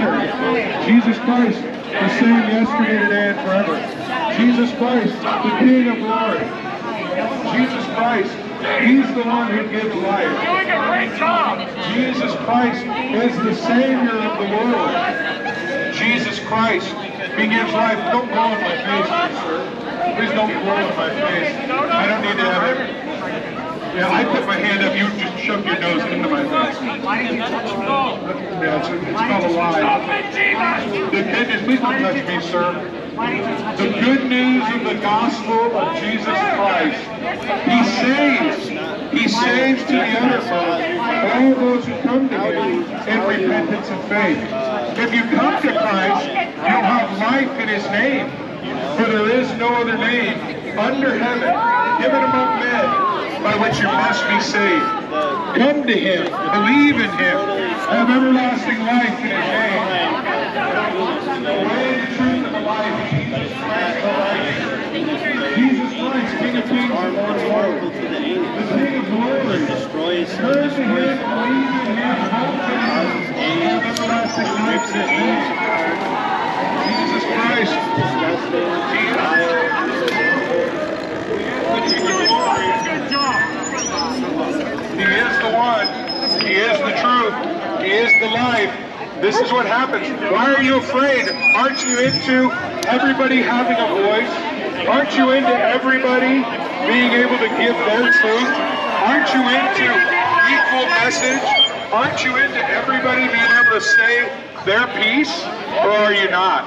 sinner. Jesus Christ, the same yesterday, today, and forever. Jesus Christ, the King of glory. Jesus Christ, He's the one who gives life. You're doing a great job. Jesus Christ is the Savior of the world. Jesus Christ, He gives life. Don't blow in my face, please, sir. Please don't blow in my face. I don't need to have it. Yeah, I put my hand up. You just shoved your nose into my face. Yeah, it's called a lie. The goodness, please don't touch me, sir. The good news of the gospel of Jesus Christ. He saves. He saves to the uttermost all those who come to Him in repentance and faith. If you come to Christ, you'll have life in His name. For there is no other name under heaven given among men by which you must be saved. Come to Him, believe in Him, have everlasting life in His name. The way, the truth, and the life, Jesus Christ, the life. Jesus Christ, King of Kings and Lord of Lords. The King of Glory. Turn to Him, believe in Him, hope in Him, have everlasting life in His name. Jesus Christ. He is the one. He is the truth. He is the life. This is what happens. Why are you afraid? Aren't you into everybody having a voice? Aren't you into everybody being able to give their truth? Aren't you into equal message? Aren't you into everybody being able to say their piece? Or are you not?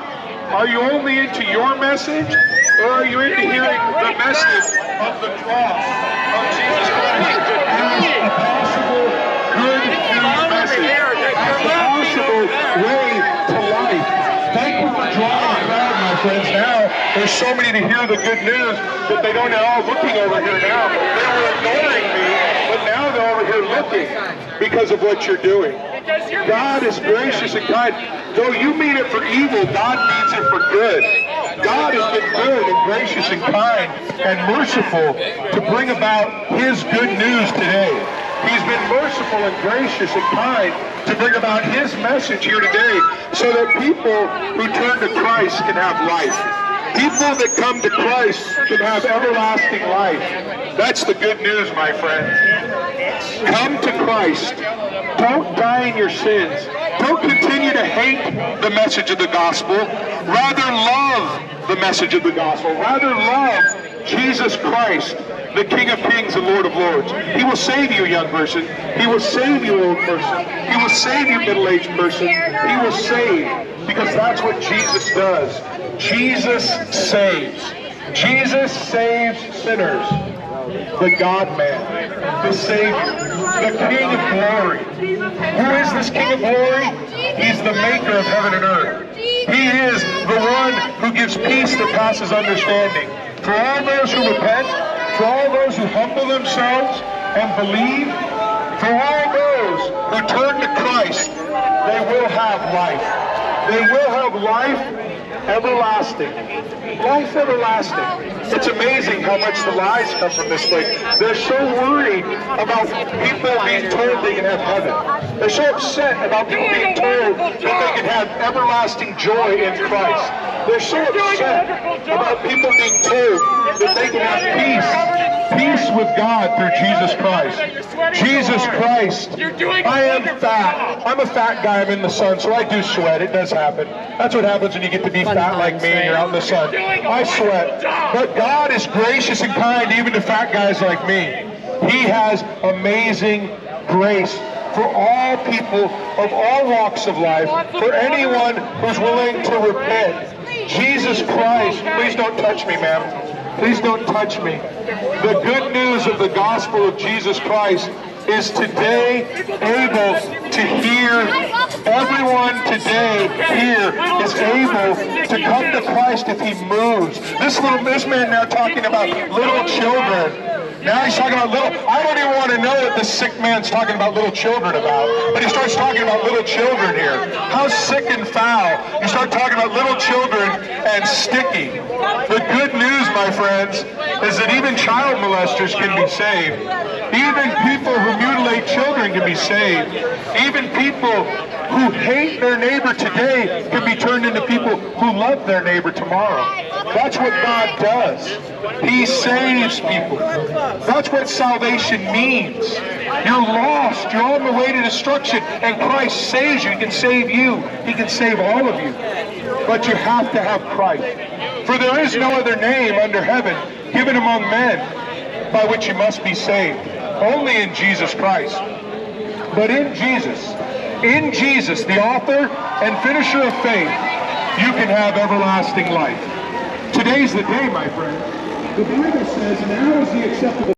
Are you only into your message? Or are you into hearing the message of the cross of Jesus Christ as a possible good news message, as a possible way to life? Thank you for drawing the crowd, my friends. Now, there's so many to hear the good news that they don't know. Looking over here now, they were ignoring me, but now they're over here looking because of what you're doing. God is gracious and kind. Though you mean it for evil, God means it for good. God has been good and gracious and kind and merciful to bring about His good news today. He's been merciful and gracious and kind to bring about His message here today so that people who turn to Christ can have life. People that come to Christ can have everlasting life. That's the good news, my friends. Come to Christ. Don't die in your sins. Don't continue to hate the message of the gospel. Rather love the message of the gospel. Rather love Jesus Christ, the King of Kings and Lord of Lords. He will save you, young person. He will save you, old person. He will save you, middle-aged person. He will save, because that's what Jesus does. Jesus saves. Jesus saves sinners. The God-man, the Savior, the King of Glory. Who is this King of Glory? He's the maker of heaven and earth. He is the one who gives peace that passes understanding. For all those who repent, for all those who humble themselves and believe, for all those who turn to Christ, they will have life. They will have life everlasting. Life everlasting. It's amazing how much the lies come from this place. They're so worried about people being told they can have heaven. They're so upset about people being told that they can have everlasting joy in Christ. They're so upset about people being told that they can have peace. Peace with God through Jesus Christ. Jesus Christ. I am fat. I'm a fat guy. I'm in the sun, so I do sweat. It does happen. That's what happens when you get to be fat like me and you're out in the sun. I sweat. But God is gracious and kind even to fat guys like me. He has amazing grace for all people of all walks of life, for anyone who's willing to repent. Jesus Christ, please don't touch me, ma'am. Please don't touch me. The good news of the gospel of Jesus Christ is today able to hear. Everyone today here is able to come to Christ if he moves. This man now talking about little children. Now he's talking about little, I don't even want to know what this sick man's talking about little children about, but he starts talking about little children here. How sick and foul. You start talking about little children and sticky. The good news, my friends, is that even child molesters can be saved. Even people who mutilate children can be saved. Even people who hate their neighbor today can be turned into people who love their neighbor tomorrow. That's what God does. He saves people. That's what salvation means. You're lost. You're on the way to destruction, and Christ saves you. He can save you. He can save all of you. But you have to have Christ. For there is no other name under heaven given among men by which you must be saved. Only in Jesus Christ. But in Jesus, the author and finisher of faith, you can have everlasting life. Today's the day, my friend. The Bible says now is the acceptable